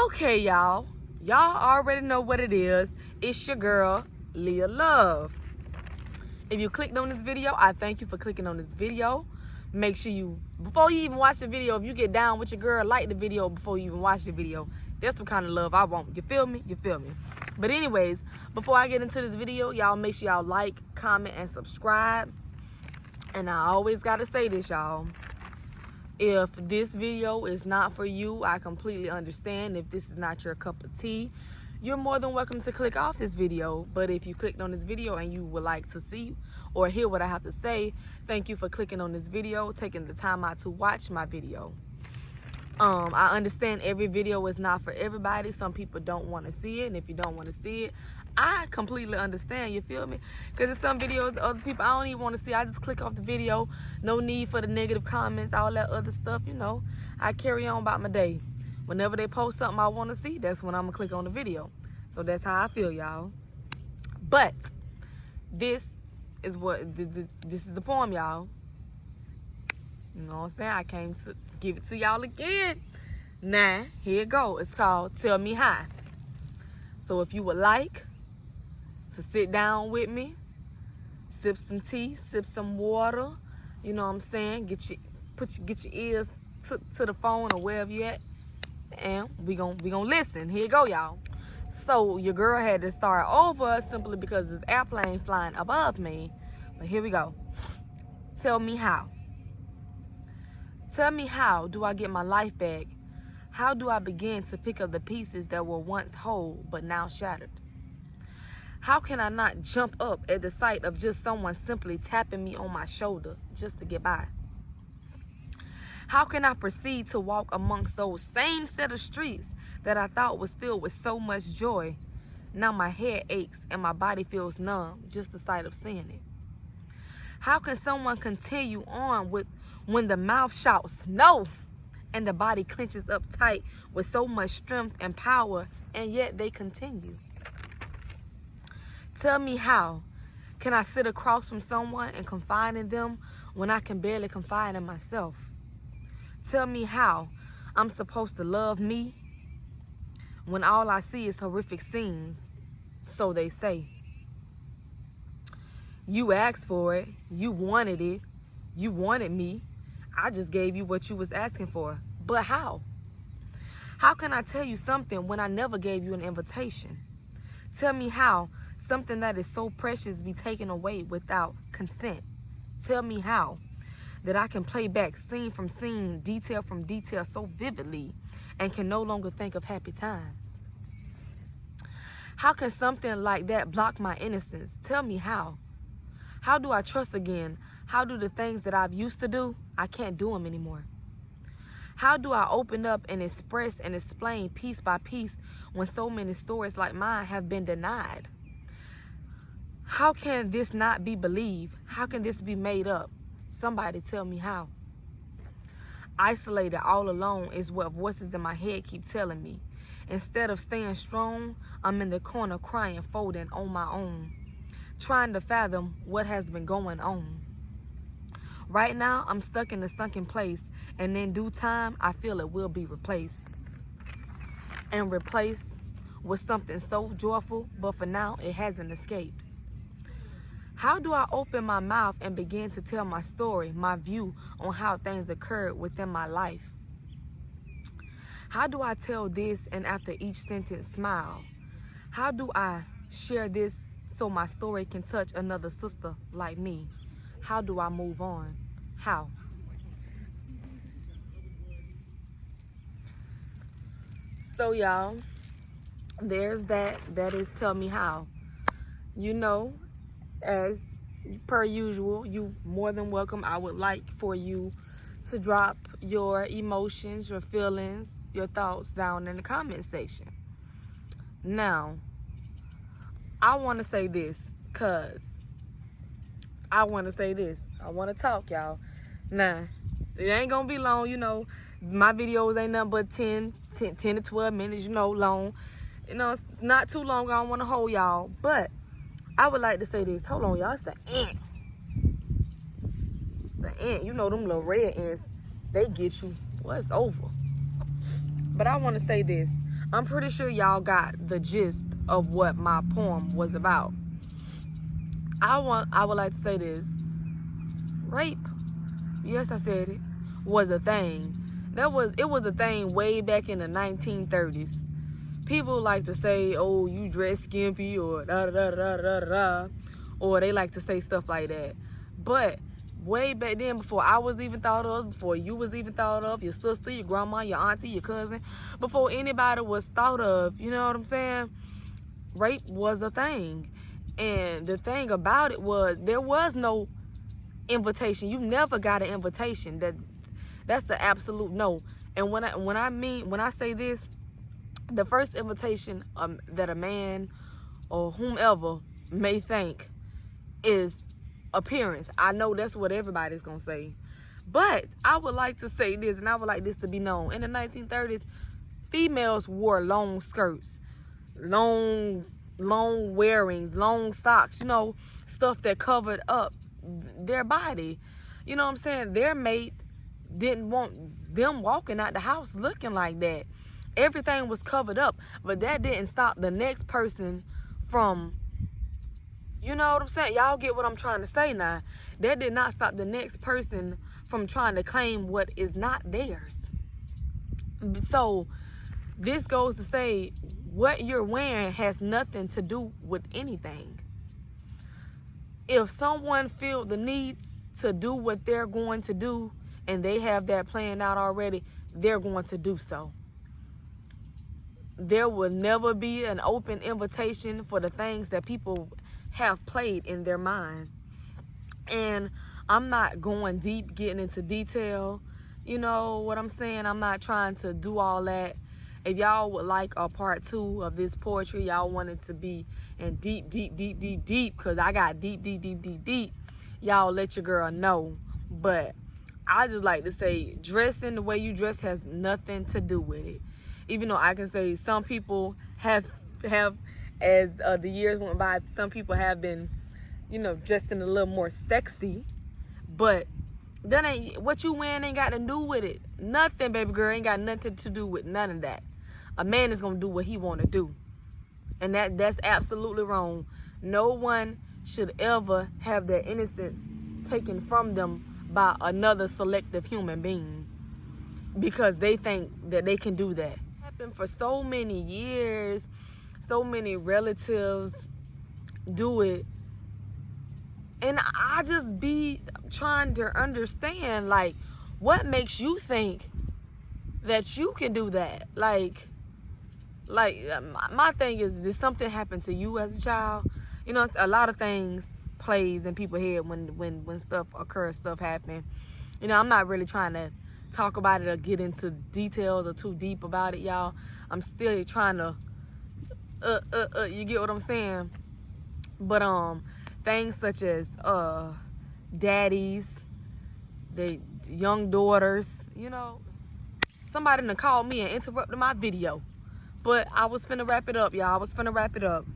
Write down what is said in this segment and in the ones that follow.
Okay, y'all already know what it is. It's your girl Leah Love. If you clicked on this video, I thank you for clicking on this video. Make sure you, before you even watch the video, if you get down with your girl, like the video before you even watch the video. That's the kind of love I want. You feel me? But anyways, before I get into this video, y'all make sure y'all like, comment, and subscribe. And I always gotta say this, y'all. If this video is not for you, I completely understand. If this is not your cup of tea, you're more than welcome to click off this video. But if you clicked on this video and you would like to see or hear what I have to say, thank you for clicking on this video, taking the time out to watch my video. I understand every video is not for everybody. Some people don't want to see it, and if you don't want to see it, I completely understand, you feel me? Because there's some videos other people I don't even want to see. I just click off the video. No need for the negative comments, all that other stuff, you know. I carry on about my day. Whenever they post something I want to see, that's when I'm going to click on the video. So that's how I feel, y'all. But this is what, this is the poem, y'all. You know what I'm saying? I came to give it to y'all again. Now, here it go. It's called Tell Me How. So if you would like to sit down with me, sip some tea, sip some water, you know what I'm saying? Get your ears to the phone or wherever you at, and we gonna listen. Here you go, y'all. So your girl had to start over simply because this airplane flying above me. But here we go. Tell me how. Tell me how do I get my life back? How do I begin to pick up the pieces that were once whole but now shattered? How can I not jump up at the sight of just someone simply tapping me on my shoulder just to get by? How can I proceed to walk amongst those same set of streets that I thought was filled with so much joy? Now my head aches and my body feels numb just the sight of seeing it. How can someone continue on when the mouth shouts no and the body clenches up tight with so much strength and power, and yet they continue? Tell me how can I sit across from someone and confide in them when I can barely confide in myself? Tell me how I'm supposed to love me when all I see is horrific scenes, so they say. You asked for it, you wanted it, you wanted me. I just gave you what you was asking for. But how? How can I tell you something when I never gave you an invitation? Tell me how something that is so precious be taken away without consent. Tell me how that I can play back scene from scene, detail from detail so vividly and can no longer think of happy times. How can something like that block my innocence? Tell me how. How do I trust again? How do the things that I've used to do, I can't do them anymore? How do I open up and express and explain piece by piece when so many stories like mine have been denied? How can this not be believed? How can this be made up? Somebody tell me how. Isolated all alone is what voices in my head keep telling me. Instead of staying strong, I'm in the corner crying, folding on my own, trying to fathom what has been going on. Right now, I'm stuck in a sunken place, and in due time, I feel it will be replaced. And replaced with something so joyful, but for now, it hasn't escaped. How do I open my mouth and begin to tell my story, my view on how things occurred within my life? How do I tell this and after each sentence smile? How do I share this so my story can touch another sister like me? How do I move on? How? So y'all, there's that. That is Tell Me How. You know, as per usual, you more than welcome. I would like for you to drop your emotions, your feelings, your thoughts down in the comment section. Now, I want to say this because I want to talk, y'all. Now, it ain't going to be long, you know. My videos ain't nothing but 10 to 12 minutes, you know, long. You know, it's not too long. I don't want to hold y'all. But I would like to say this. Hold on, y'all. It's an ant. The ant, you know, them little red ants, they get you. Well, it's over. But I want to say this. I'm pretty sure y'all got the gist of what my poem was about. I would like to say this. Rape, yes, I said it, was a thing. It was a thing way back in the 1930s. People like to say, oh, you dress skimpy, or da da da da da da, or they like to say stuff like that. But way back then, before I was even thought of, before you was even thought of, your sister, your grandma, your auntie, your cousin, before anybody was thought of, you know what I'm saying? Rape was a thing. And the thing about it was, there was no invitation. You never got an invitation. That's the absolute no. And when I say this, the first invitation that a man or whomever may think is appearance. I know that's what everybody's gonna say, but I would like to say this, and I would like this to be known. In the 1930s, females wore long skirts, long wearings, long socks, you know, stuff that covered up their body. You know what I'm saying? Their mate didn't want them walking out the house looking like that. Everything was covered up, but that didn't stop the next person from, you know what I'm saying? Y'all get what I'm trying to say now. That did not stop the next person from trying to claim what is not theirs. So this goes to say, what you're wearing has nothing to do with anything. If someone feels the need to do what they're going to do, and they have that planned out already, they're going to do so. There will never be an open invitation for the things that people have played in their mind. And I'm not going deep, getting into detail. You know what I'm saying? I'm not trying to do all that. If y'all would like a part 2 of this poetry, y'all want it to be in deep, because I got deep, y'all let your girl know. But I just like to say, dressing the way you dress has nothing to do with it. Even though I can say some people have as the years went by, some people have been, you know, dressing a little more sexy. But that ain't, what you wearing ain't got to do with it. Nothing, baby girl, ain't got nothing to do with none of that. A man is going to do what he want to do. And that's absolutely wrong. No one should ever have their innocence taken from them by another selective human being, because they think that they can do that. It happened for so many years. So many relatives do it. And I just be trying to understand, like, what makes you think that you can do that? Like my thing is, did something happen to you as a child? You know, a lot of things plays in people's head when stuff occurs, stuff happen. You know, I'm not really trying to talk about it or get into details or too deep about it, y'all. I'm still trying to you get what I'm saying? But things such as daddies, the young daughters, you know, somebody done called me and interrupted my video. But I was finna wrap it up, y'all. I was finna wrap it up.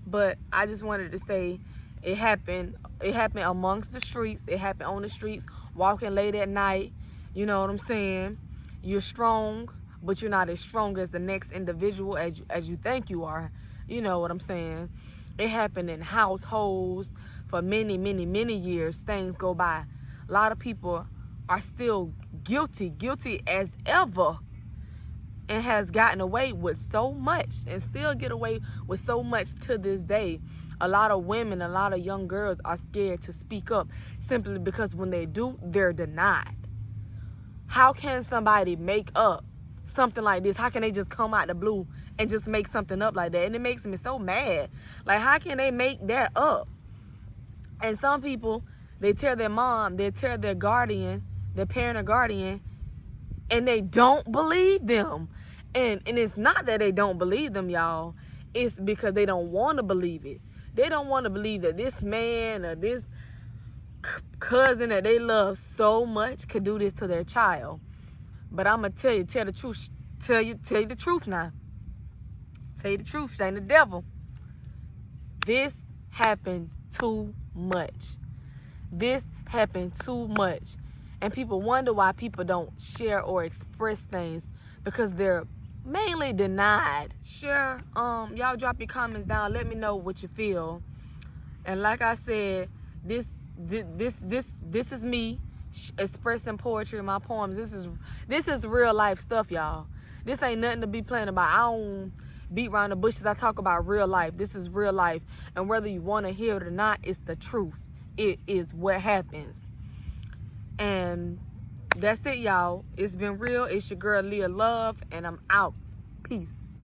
But I just wanted to say, it happened amongst the streets. It happened on the streets, walking late at night. You know what I'm saying? You're strong, but you're not as strong as the next individual as you think you are. You know what I'm saying? It happened in households for many years. Things go by. A lot of people are still guilty as ever, and has gotten away with so much and still get away with so much to this day. A lot of women, a lot of young girls are scared to speak up simply because when they do, they're denied. How can somebody make up something like this? How can they just come out the blue and just make something up like that? And it makes me so mad. Like, how can they make that up? And some people, they tell their mom, they tell their guardian, their parent or guardian, and they don't believe them. And it's not that they don't believe them, y'all. It's because they don't want to believe it. They don't want to believe that this man or this cousin that they love so much could do this to their child. But I'm going to tell the truth. Tell you the truth now. Tell you the truth. She ain't the devil. This happened too much. This happened too much. And people wonder why people don't share or express things, because they're mainly denied. Sure, y'all drop your comments down. Let me know what you feel. And like I said, this is me expressing poetry in my poems. This is real life stuff, y'all. This ain't nothing to be playing about. I don't beat around the bushes. I talk about real life. This is real life. And whether you want to hear it or not, it's the truth. It is what happens. And that's it, y'all. It's been real. It's your girl, Leah Love, and I'm out. Peace.